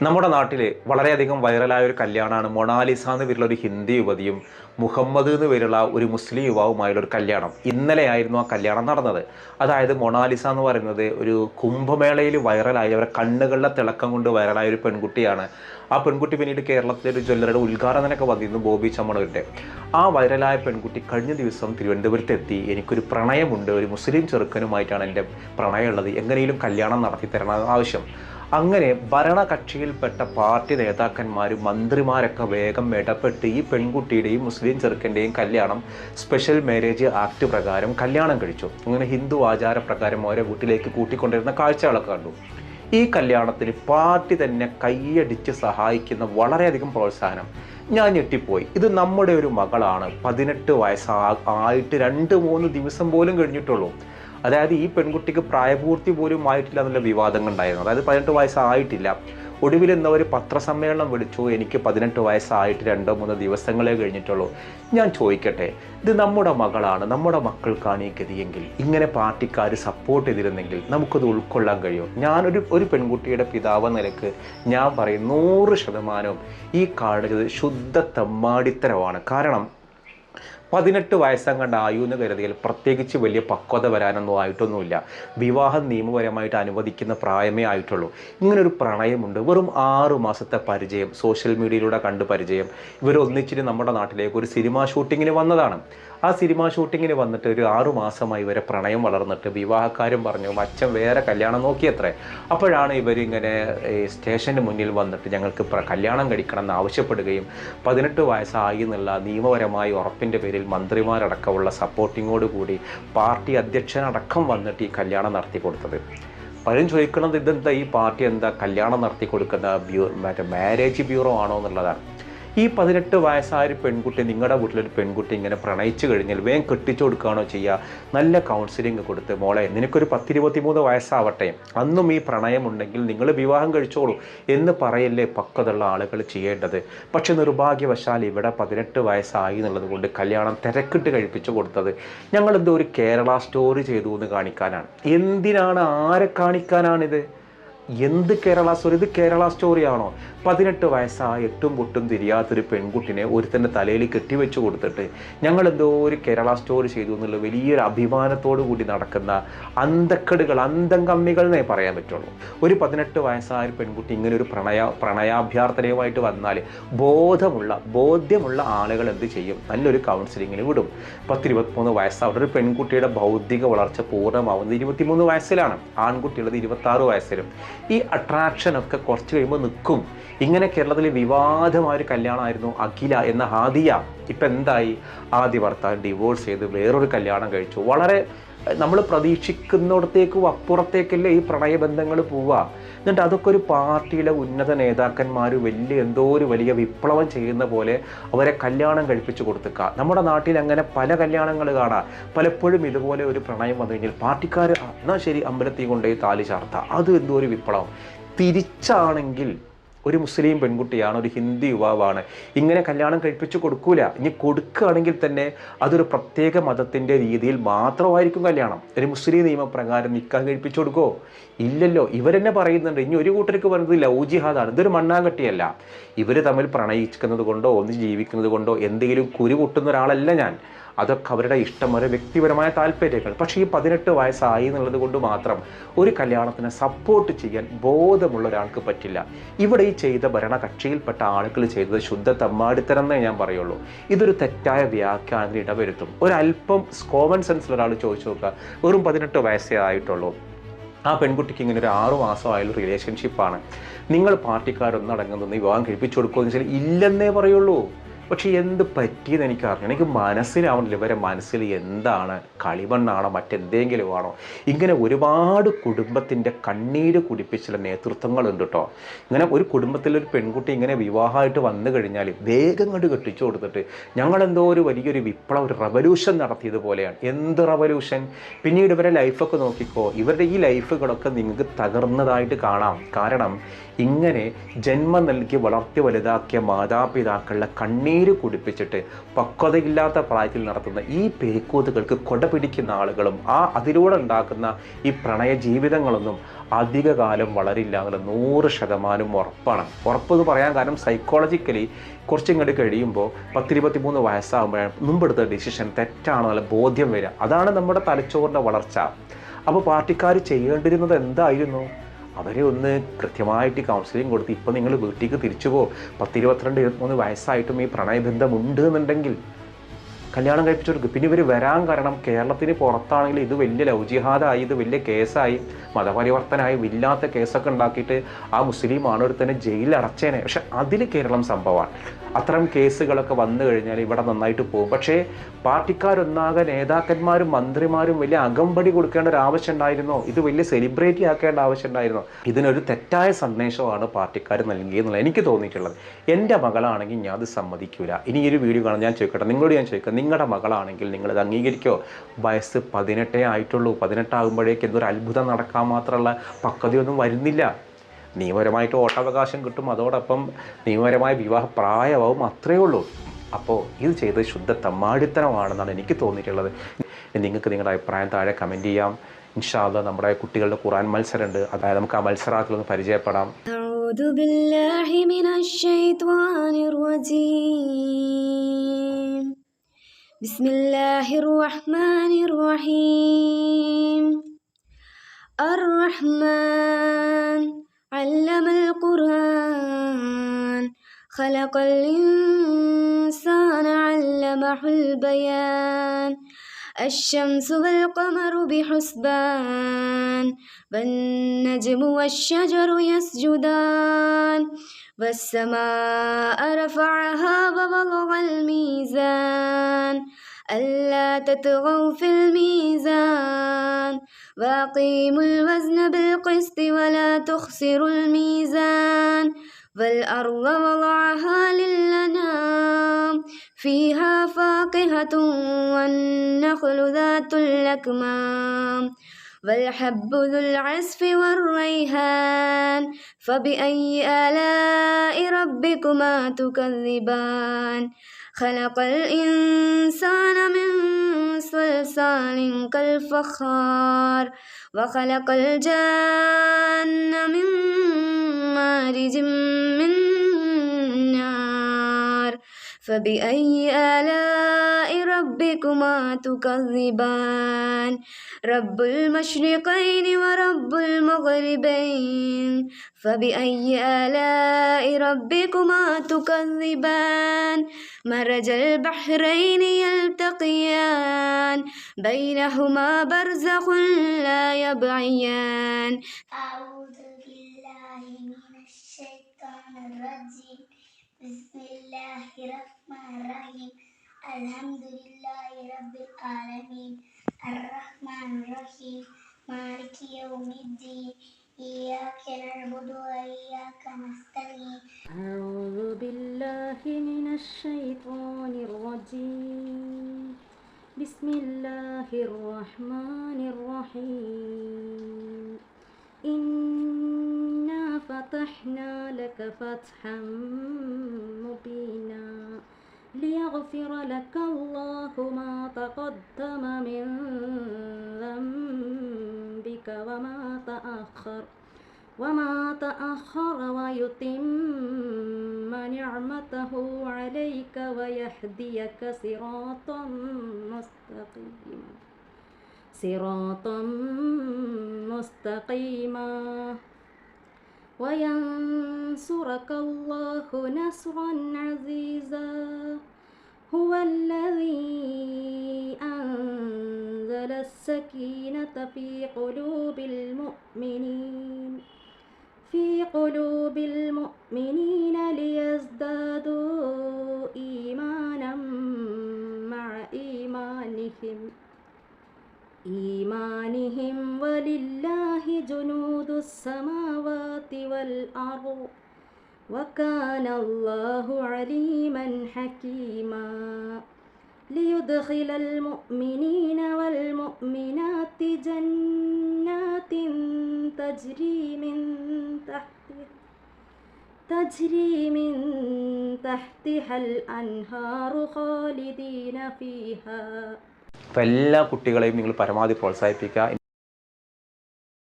നമ്മുടെ നാട്ടിൽ വളരെയധികം വൈറലായ ഒരു കല്യാണമാണ് മൊണാലിസ എന്ന് പേരുള്ള ഒരു ഹിന്ദി യുവതിയും മുഹമ്മദ് എന്ന് പേരുള്ള ഒരു മുസ്ലിം യുവാവുമായുള്ള ഒരു കല്യാണം. ഇന്നലെയായിരുന്നു ആ കല്യാണം നടന്നത്. അതായത് മൊണാലിസ എന്ന് പറയുന്നത് ഒരു കുംഭമേളയിൽ വൈറലായ അവരുടെ കണ്ണുകളിലെ തിളക്കം കൊണ്ട് വൈറലായ ഒരു പെൺകുട്ടിയാണ്. ആ പെൺകുട്ടി പിന്നീട് കേരളത്തിലെ ഒരു ജ്വല്ലറിയുടെ ഉദ്ഘാടനമൊക്കെ വന്നിരുന്നു, ബോബി ചമ്മണൂരിൻ്റെ. ആ വൈറലായ പെൺകുട്ടി കഴിഞ്ഞ ദിവസം തിരുവനന്തപുരത്ത് എത്തി, എനിക്കൊരു പ്രണയമുണ്ട്, ഒരു മുസ്ലിം ചെറുക്കനുമായിട്ടാണ് എൻ്റെ പ്രണയമുള്ളത്, എങ്ങനെയും കല്യാണം നടത്തി തരണം ആവശ്യം. അങ്ങനെ ഭരണകക്ഷിയിൽപ്പെട്ട പാർട്ടി നേതാക്കന്മാരും മന്ത്രിമാരൊക്കെ വേഗം ഇടപെട്ട് ഈ പെൺകുട്ടിയുടെയും മുസ്ലിം ചെറുക്കൻ്റെയും കല്യാണം സ്പെഷ്യൽ മാരേജ് ആക്ട് പ്രകാരം കല്യാണം കഴിച്ചു. അങ്ങനെ ഹിന്ദു ആചാരപ്രകാരം ഓരോ വീട്ടിലേക്ക് കൂട്ടിക്കൊണ്ടിരുന്ന കാഴ്ചകളൊക്കെ കണ്ടു. ഈ കല്യാണത്തിന് പാർട്ടി തന്നെ കൈയടിച്ച് സഹായിക്കുന്ന വളരെയധികം പ്രോത്സാഹനം. ഞാൻ ഞെട്ടിപ്പോയി. ഇത് നമ്മുടെ ഒരു മകളാണ്, 18 വയസ്സായിട്ട് 2-3 ദിവസം പോലും കഴിഞ്ഞിട്ടുള്ളൂ. അതായത് ഈ പെൺകുട്ടിക്ക് പ്രായപൂർത്തി പോലും ആയിട്ടില്ല എന്നുള്ള വിവാദങ്ങൾ ഉണ്ടായിരുന്നു. അതായത് 18 വയസ്സായിട്ടില്ല. ഒടുവിൽ ഇന്ന് ഒരു പത്രസമ്മേളനം വിളിച്ചു, എനിക്ക് 18 വയസ്സായിട്ട് 2-3 ദിവസങ്ങളെ കഴിഞ്ഞിട്ടുള്ളൂ. ഞാൻ ചോദിക്കട്ടെ, ഇത് നമ്മുടെ മകളാണ്, നമ്മുടെ മക്കൾക്കാണ് ഈ ഗതിയെങ്കിൽ, ഇങ്ങനെ പാർട്ടിക്കാർ സപ്പോർട്ട് ചെയ്തിരുന്നെങ്കിൽ നമുക്കത് ഉൾക്കൊള്ളാൻ കഴിയും. ഞാനൊരു പെൺകുട്ടിയുടെ പിതാവ് നിലക്ക് ഞാൻ പറയും 100% ഈ കാണുന്നത് ശുദ്ധ തെമ്മാടിത്തരമാണ്. കാരണം 18 വയസ്സം കണ്ട് ആയുന്ന് കരുതിയാൽ പ്രത്യേകിച്ച് വലിയ പക്വത വരാനൊന്നും ആയിട്ടൊന്നുമില്ല. വിവാഹം നിയമപരമായിട്ട് അനുവദിക്കുന്ന പ്രായമേ ആയിട്ടുള്ളൂ. ഇങ്ങനൊരു പ്രണയമുണ്ട്. വെറും 6 മാസത്തെ പരിചയം, സോഷ്യൽ മീഡിയയിലൂടെ കണ്ട് പരിചയം. ഇവരൊന്നിച്ചിട്ട് നമ്മുടെ നാട്ടിലേക്ക് ഒരു സിനിമ ഷൂട്ടിങ്ങിന് വന്നതാണ്. ആ സിനിമ ഷൂട്ടിങ്ങിന് വന്നിട്ട് ഒരു 6 മാസമായി ഇവരെ പ്രണയം വളർന്നിട്ട് വിവാഹക്കാരും പറഞ്ഞു അച്ഛൻ വേറെ കല്യാണം നോക്കിയത്രേ. അപ്പോഴാണ് ഇവരിങ്ങനെ സ്റ്റേഷന് മുന്നിൽ വന്നിട്ട് ഞങ്ങൾക്ക് കല്യാണം കഴിക്കണം എന്ന് ആവശ്യപ്പെടുകയും 18 വയസ്സായി എന്നുള്ള നിയമപരമായ ഉറപ്പിൻ്റെ പേരിൽ മന്ത്രിമാരടക്കമുള്ള സപ്പോർട്ടിങ്ങോടുകൂടി പാർട്ടി അധ്യക്ഷനടക്കം വന്നിട്ട് ഈ കല്യാണം നടത്തി കൊടുത്തത്. പലരും ചോദിക്കുന്നത് ഇതെന്താ, ഈ പാർട്ടി എന്താ കല്യാണം നടത്തി കൊടുക്കുന്ന മാരേജ് ബ്യൂറോ ആണോ എന്നുള്ളതാണ്. ഈ 18 വയസ്സായ ഒരു പെൺകുട്ടി, നിങ്ങളുടെ വീട്ടിലൊരു പെൺകുട്ടി ഇങ്ങനെ പ്രണയിച്ചു കഴിഞ്ഞാൽ വേഗം കെട്ടിച്ചു കൊടുക്കുകയാണോ ചെയ്യുക? നല്ല കൗൺസിലിംഗ് കൊടുത്ത് മോളെ നിനക്കൊരു 10-23 വയസ്സാവട്ടെ, അന്നും ഈ പ്രണയമുണ്ടെങ്കിൽ നിങ്ങൾ വിവാഹം കഴിച്ചോളൂ എന്ന് പറയല്ലേ പക്വതുള്ള ആളുകൾ ചെയ്യേണ്ടത്. പക്ഷെ നിർഭാഗ്യവശാൽ ഇവിടെ 18 വയസ്സായി എന്നുള്ളത് കൊണ്ട് കല്യാണം തിരക്കിട്ട് കഴിപ്പിച്ചു കൊടുത്തത് ഞങ്ങളെന്തോ ഒരു കേരള സ്റ്റോറി ചെയ്തു എന്ന് കാണിക്കാനാണ്. എന്തിനാണ്, ആരെ കാണിക്കാനാണിത്? എന്ത് കേരള സ്റ്റോറി? ഇത് കേരള സ്റ്റോറിയാണോ? 18 വയസ്സായ എട്ടും പൊട്ടും തിരിയാത്തൊരു പെൺകുട്ടിനെ ഒരുത്തൻ്റെ തലയിൽ കെട്ടിവെച്ച് കൊടുത്തിട്ട് ഞങ്ങളെന്തോ ഒരു കേരള സ്റ്റോറി ചെയ്തു എന്നുള്ള വലിയൊരു അഭിമാനത്തോടു കൂടി നടക്കുന്ന അന്തക്കടുകൾ, അന്തംകമ്മികൾ എന്നേ പറയാൻ പറ്റുള്ളൂ. ഒരു 18 വയസ്സായ ഒരു പെൺകുട്ടി ഇങ്ങനെ ഒരു പ്രണയാഭ്യർത്ഥനയുമായിട്ട് വന്നാൽ ബോധ്യമുള്ള ആളുകൾ എന്ത് ചെയ്യും? നല്ലൊരു കൗൺസിലിങ്ങിന് വിടും. 10-23 വയസ്സാവുന്ന ഒരു പെൺകുട്ടിയുടെ ബൗദ്ധിക വളർച്ച പൂർണ്ണമാവുന്നത് 23 വയസ്സിലാണ്, ആൺകുട്ടിയുള്ളത് 26 വയസ്സിലും. ഈ അട്രാക്ഷനൊക്കെ കുറച്ച് കഴിയുമ്പോൾ നിൽക്കും. ഇങ്ങനെ കേരളത്തിൽ വിവാദമായ ഒരു കല്യാണമായിരുന്നു അഖില എന്ന ഹാദിയ. ഇപ്പം എന്തായി? ആദ്യ ഭർത്താവ് ഡിവോഴ്സ് ചെയ്ത് വേറൊരു കല്യാണം കഴിച്ചു. വളരെ നമ്മൾ പ്രതീക്ഷിക്കുന്നിടത്തേക്കും അപ്പുറത്തേക്കല്ലേ ഈ പ്രണയബന്ധങ്ങൾ പോവുക. എന്നിട്ട് അതൊക്കെ ഒരു പാർട്ടിയിലെ ഉന്നത നേതാക്കന്മാർ ഒരു വലിയ വിപ്ലവം ചെയ്യുന്ന പോലെ അവരെ കല്യാണം കഴിപ്പിച്ചു കൊടുത്തുക. നമ്മുടെ നാട്ടിൽ അങ്ങനെ പല കല്യാണങ്ങൾ കാണാം. പലപ്പോഴും ഇതുപോലെ ഒരു പ്രണയം വന്നു കഴിഞ്ഞാൽ പാർട്ടിക്കാർ എന്നാൽ ശരി അമ്പലത്തിൽ കൊണ്ടുപോയി താലി ചാർത്ത, അത് എന്തോ ഒരു വിപ്ലവം. തിരിച്ചാണെങ്കിൽ ഒരു മുസ്ലിം പെൺകുട്ടിയാണ്, ഒരു ഹിന്ദു യുവാവാണ്, ഇങ്ങനെ കല്യാണം കഴിപ്പിച്ച് കൊടുക്കൂല. ഇനി കൊടുക്കുകയാണെങ്കിൽ തന്നെ അതൊരു പ്രത്യേക മതത്തിൻ്റെ രീതിയിൽ മാത്രമായിരിക്കും കല്യാണം. ഒരു മുസ്ലിം നിയമപ്രകാരം നിക്കാഹ് കഴിപ്പിച്ചു കൊടുക്കുമോ? ഇല്ലല്ലോ. ഇവരെന്നെ പറയുന്നുണ്ട്, ഇനി ഒരു കൂട്ടർക്ക് പറയുന്നത് ലവ് ജിഹാദാണ്. ഇതൊരു മണ്ണാങ്കട്ടിയല്ല. ഇവർ തമ്മിൽ പ്രണയിക്കുന്നത് കൊണ്ടോ ഒന്ന് ജീവിക്കുന്നത് കൊണ്ടോ എന്തെങ്കിലും കുരു പൊട്ടുന്ന ഒരാളല്ല ഞാൻ. അതൊക്കെ അവരുടെ ഇഷ്ടം, അവരുടെ വ്യക്തിപരമായ താല്പര്യങ്ങൾ. പക്ഷേ ഈ 18 വയസ്സായി എന്നുള്ളത് കൊണ്ട് മാത്രം ഒരു കല്യാണത്തിനെ സപ്പോർട്ട് ചെയ്യാൻ ബോധമുള്ള ഒരാൾക്ക് പറ്റില്ല. ഇവിടെ ഈ ചെയ്ത ഭരണകക്ഷിയിൽപ്പെട്ട ആളുകൾ ചെയ്തത് ശുദ്ധ തെമ്മാടിത്തരം എന്നേ ഞാൻ പറയുള്ളൂ. ഇതൊരു തെറ്റായ വ്യാഖ്യാനത്തിന് ഇടവരുത്തും. ഒരല്പം കോമൺ സെൻസിൽ ഒരാൾ ചോദിച്ചു നോക്കുക, വെറും 18 വയസ്സേ ആയിട്ടുള്ളൂ, ആ പെൺകുട്ടിക്ക് ഇങ്ങനെ ഒരു 6 മാസമായുള്ള റിലേഷൻഷിപ്പാണ്, നിങ്ങൾ പാർട്ടിക്കാരൊന്നടങ്ങുന്ന വിവാഹം കഴിപ്പിച്ചു കൊടുക്കുമെന്ന് വെച്ചാൽ ഇല്ലെന്നേ പറയുള്ളൂ. പക്ഷെ എന്ത് പറ്റിയെന്ന് എനിക്കറിയണം. എനിക്ക് മനസ്സിലാവണില്ല ഇവരെ മനസ്സിൽ എന്താണ്, കളിമണ്ണാണോ മറ്റെന്തെങ്കിലും ആണോ? ഇങ്ങനെ ഒരുപാട് കുടുംബത്തിൻ്റെ കണ്ണീര് കുടിപ്പിച്ചുള്ള നേതൃത്വങ്ങളുണ്ട് കേട്ടോ. ഇങ്ങനെ ഒരു കുടുംബത്തിലൊരു പെൺകുട്ടി ഇങ്ങനെ വിവാഹമായിട്ട് വന്നു കഴിഞ്ഞാൽ വേഗം കണ്ട് കെട്ടിച്ചു കൊടുത്തിട്ട് ഞങ്ങളെന്തോ ഒരു വലിയൊരു വിപ്ലവം, ഒരു റവല്യൂഷൻ നടത്തിയതുപോലെയാണ്. എന്ത് റവല്യൂഷൻ? പിന്നീട് ഇവരെ ലൈഫൊക്കെ നോക്കിക്കോ, ഇവരുടെ ഈ ലൈഫുകളൊക്കെ നിങ്ങൾക്ക് തകർന്നതായിട്ട് കാണാം. കാരണം ഇങ്ങനെ ജന്മം നൽകി വളർത്തി വലുതാക്കിയ മാതാപിതാക്കളുടെ കണ്ണീർ കണ്ണീര് കുടിപ്പിച്ചിട്ട് പക്വതയില്ലാത്ത പ്രായത്തിൽ നടത്തുന്ന ഈ പേക്കൂത്തുകൾക്ക് കൊട പിടിക്കുന്ന ആളുകളും അതിലൂടെ ഉണ്ടാക്കുന്ന ഈ പ്രണയ ജീവിതങ്ങളൊന്നും അധിക കാലം വളരില്ല എന്നുള്ള 100% ഉറപ്പാണ്. ഉറപ്പെന്ന് പറയാൻ കാരണം സൈക്കോളജിക്കലി കുറച്ചിങ്ങോട്ട് കഴിയുമ്പോൾ 10-23 വയസ്സാകുമ്പോഴാണ് മുമ്പെടുത്ത ഡിസിഷൻ തെറ്റാണോ നല്ല ബോധ്യം വരിക. അതാണ് നമ്മുടെ തലച്ചോറിൻ്റെ വളർച്ച. അപ്പോൾ പാർട്ടിക്കാർ ചെയ്യേണ്ടിരുന്നത് എന്തായിരുന്നു? അവരെ ഒന്ന് കൃത്യമായിട്ട് കൗൺസിലിംഗ് കൊടുത്ത് ഇപ്പം നിങ്ങൾ വീട്ടിലേക്ക് തിരിച്ചു പോകും. 10-22-23 വയസ്സായിട്ടും ഈ പ്രണയബന്ധമുണ്ട് എന്നുണ്ടെങ്കിൽ കല്യാണം കഴിപ്പിച്ചവർക്ക്. പിന്നെ ഇവർ വരാൻ കാരണം കേരളത്തിന് പുറത്താണെങ്കിൽ ഇത് വലിയ ലവ് ജിഹാദായി, ഇത് വലിയ കേസായി, മതപരിവർത്തനമായി, ഇല്ലാത്ത കേസൊക്കെ ഉണ്ടാക്കിയിട്ട് ആ മുസ്ലിം ആണൊരുത്തന്നെ ജയിലിൽ അടച്ചേനെ. പക്ഷെ അതിൽ കേരളം സംഭവമാണ്. അത്തരം കേസുകളൊക്കെ വന്നു കഴിഞ്ഞാൽ ഇവിടെ നന്നായിട്ട് പോകും. പക്ഷേ പാർട്ടിക്കാരൊന്നാകെ നേതാക്കന്മാരും മന്ത്രിമാരും വലിയ അകമ്പടി കൊടുക്കേണ്ട ഒരു ആവശ്യം ഉണ്ടായിരുന്നോ? ഇത് വലിയ സെലിബ്രേറ്റി ആക്കേണ്ട ആവശ്യം ഉണ്ടായിരുന്നോ? ഇതിനൊരു തെറ്റായ സന്ദേശമാണ് പാർട്ടിക്കാർ നൽകിയെന്നുള്ളത് എനിക്ക് തോന്നിയിട്ടുള്ളത്. എൻ്റെ മകളാണെങ്കിൽ ഞാൻ അത് സമ്മതിക്കില്ല. ഇനി ഈ ഒരു വീഡിയോ കാണാൻ ഞാൻ ചോദിക്കട്ടെ, നിങ്ങളോട് ഞാൻ ചോദിക്കാം, നിങ്ങളുടെ മകളാണെങ്കിൽ നിങ്ങളത് അംഗീകരിക്കോ? വയസ്സ് 18 ആയിട്ടുള്ളൂ. 18 ആകുമ്പോഴേക്ക് എന്തൊരു അത്ഭുതം നടക്കാൻ മാത്രമുള്ള പക്വതയൊന്നും വരുന്നില്ല. നിയമപരമായിട്ട് വോട്ടവകാശം കിട്ടും, അതോടൊപ്പം നിയമപരമായ വിവാഹ പ്രായമാവും, അത്രയേ ഉള്ളൂ. അപ്പോൾ ഇത് ചെയ്തത് ശുദ്ധ തമ്മാടിത്തരമാണെന്നാണ് എനിക്ക് തോന്നിയിട്ടുള്ളത്. നിങ്ങൾക്ക് നിങ്ങളുടെ അഭിപ്രായം താഴെ കമൻറ്റ് ചെയ്യാം. ഇൻഷാ അല്ലാഹ് നമ്മുടെ കുട്ടികളുടെ ഖുർആൻ മത്സരമുണ്ട്, അതായത് നമുക്ക് ആ മത്സരത്തിലൊന്ന് പരിചയപ്പെടാം. ബിസ്മില്ലാഹിർ റഹ്മാനിർ റഹീം. അർ-റഹ്മാൻ അല്ലമൽ ഖുർആൻ ഖലഖൽ ഇൻസാന അല്ലമഹുൽ ബയാൻ الشمس والقمر بحسبان والنجم والشجر يسجدان والسماء رفعها ووضع الميزان ألا تطغوا في الميزان وأقيموا الوزن بالقسط ولا تخسروا الميزان والأرض وضعها للأنام فيها فاكهة والنخل ذات الأكمام والحب ذو العصف والريحان فبأي آلاء ربكما تكذبان خلق الإنسان من صلصال كالفخار وخلق الجان من مارج من نار فبأي آلاء ربكما تكذبان رب المشرقين ورب المغربين فبأي آلاء ربكما تكذبان مرج البحرين يلتقيان بينهما برزخ لا يبغيان أعوذ بالله من الشيطان الرجيم بسم الله الرحمن الرحيم الحمد لله رب العالمين الرحمن الرحيم مالك يوم الدين إياك نعبد وإياك نستعين أعوذ بالله من الشيطان الرجيم بسم الله الرحمن الرحيم إنا فتحنا لك فتحا مبينا ليغفر لك الله ما تقدم من ذنبك وما تأخر ويتم نعمته عليك ويهديك صراطا مستقيما وينصرك الله نصرا عزيزا هو الذي أنزل السكينة في قلوب المؤمنين ليزدادوا إيمانا مع إيمانهم ولله جنود السماوات والأرض وكان الله عليما حكيما ليدخل المؤمنين والمؤمنات تجري من تحتها الأنهار خالدين فيها. അപ്പോൾ എല്ലാ കുട്ടികളെയും നിങ്ങൾ പരമാവധി പ്രോത്സാഹിപ്പിക്കുക.